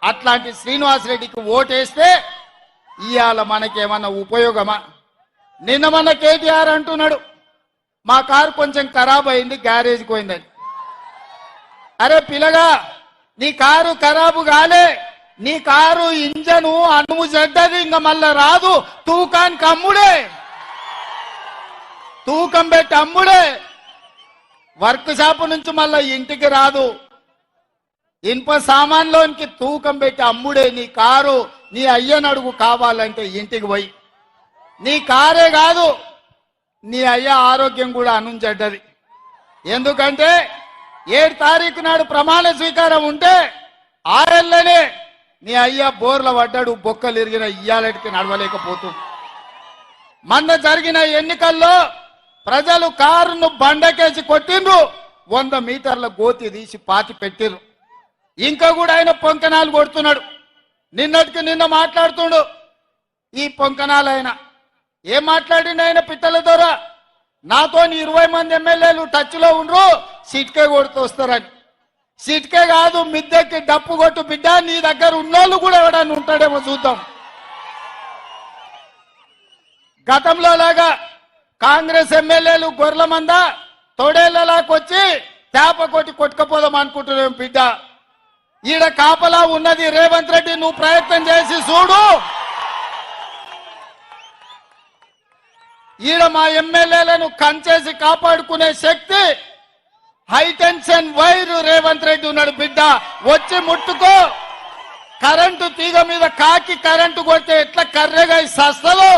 అట్లాంటి శ్రీనివాసరెడ్డికి ఓటేస్తే ఇవాళ మనకేమన్నా ఉపయోగమా? నిన్న మన కేటీఆర్ అంటున్నాడు మా కారు కొంచెం ఖరాబ్ అయింది గ్యారేజ్కి పోయిందని. అరే పిల్లగా, నీ కారు ఖరాబు కాలే, నీ కారు ఇంజను అనుము చెడ్డది, ఇంకా మళ్ళా రాదు. తూకానికి అమ్ముడే, తూకం పెట్టి అమ్ముడే, వర్క్ షాప్ నుంచి మళ్ళా ఇంటికి రాదు. ఇనుప సామాన్లోనికి తూకం పెట్టి అమ్ముడే. నీ కారు నీ అయ్యనడుగు కావాలంటే ఇంటికి పోయి. నీ కారే కాదు, నీ అయ్య ఆరోగ్యం కూడా అనుంచెడ్డది. ఎందుకంటే 7 తారీఖు నాడు ప్రమాణ స్వీకారం ఉంటే ఆరెల్లనే నీ అయ్య బోర్ల పడ్డాడు, బొక్కలు ఇరిగిన ఇయ్యాలటికి నడవలేకపోతుంది. మొన్న జరిగిన ఎన్నికల్లో ప్రజలు కారును బండకేసి కొట్టిండ్రు, 100 మీటర్ల గోతి తీసి పాతి పెట్టిర్రు. ఇంకా కూడా ఆయన పొంకనాలు కొడుతున్నాడు. నిన్నటికి నిన్న మాట్లాడుతుండు ఈ పొంకనాలు. ఆయన ఏం మాట్లాడిండు? ఆయన పిట్టల ద్వారా నాతో 20 మంది ఎమ్మెల్యేలు టచ్ లో ఉండ్రు, సిట్కే కొడుతూ వస్తారని. సిట్కే కాదు, మిద్దెకి డప్పు కొట్టు బిడ్డ, నీ దగ్గర ఉన్నోళ్ళు కూడా ఎవడన్నా ఉంటాడేమో చూద్దాం. గతంలో లాగా కాంగ్రెస్ ఎమ్మెల్యేలు గొర్రెల మంద తొడేళ్లలాకొచ్చి చేప కొట్టి కొట్టుకపోదాం అనుకుంటున్నాం బిడ్డ. ఈడ కాపలా ఉన్నది రేవంత్ రెడ్డి, నువ్వు ప్రయత్నం చేసి చూడు. ఈడ మా ఎమ్మెల్యేలను కంచేసి కాపాడుకునే శక్తి హైటెన్షన్ వైర్ రేవంత్ రెడ్డి ఉన్నాడు బిడ్డ. వచ్చి ముట్టుకో. కరెంటు తీగ మీద కాకి కరెంటు కొడితే ఎట్లా కర్రెగా సస్తలో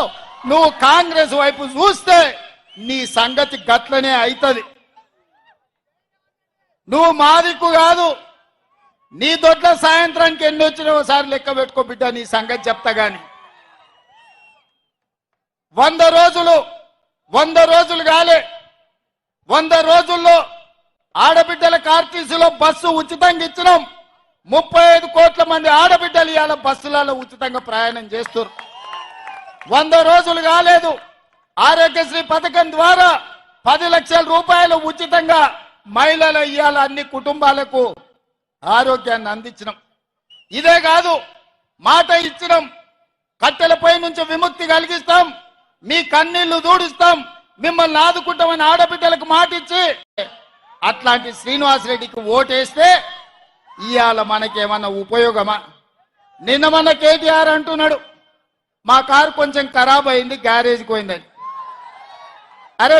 నువ్వు కాంగ్రెస్ వైపు చూస్తే నీ సంగతి గట్లనే అవుతుంది. నువ్వు మాదిక్కు కాదు, నీ దొడ్ల సాయంత్రానికి ఎన్ని వచ్చినా ఒకసారి లెక్క పెట్టుకో బిడ్డ, నీ సంగతి చెప్తా గాని. 100 రోజులు కాలే, 100 రోజుల్లో ఆడబిడ్డలకు ఆర్టీసీలో బస్సు ఉచితంగా ఇచ్చినాం. 35 కోట్ల మంది ఆడబిడ్డలు ఇవాళ బస్సులలో ఉచితంగా ప్రయాణం చేస్తారు. 100 రోజులు కాలేదు, ఆరోగ్యశ్రీ పథకం ద్వారా 10 లక్షల రూపాయలు ఉచితంగా మహిళల ఇవాళ అన్ని కుటుంబాలకు ఆరోగ్యాన్ని అందించినాం. ఇదే కాదు, మాట ఇచ్చినాం, కట్టెలపై నుంచి విముక్తి కలిగిస్తాం, మీ కన్నీళ్లు దూడుస్తాం, మిమ్మల్ని ఆదుకుంటామని ఆడబిడ్డలకు మాట ఇచ్చి అట్లాంటి శ్రీనివాసరెడ్డికి ఓటేస్తే ఇవాళ మనకేమన్నా ఉపయోగమా? నిన్న మన కేటీఆర్ అంటున్నాడు మా కారు కొంచెం ఖరాబ్ అయింది గ్యారేజ్కి పోయిందని. అరే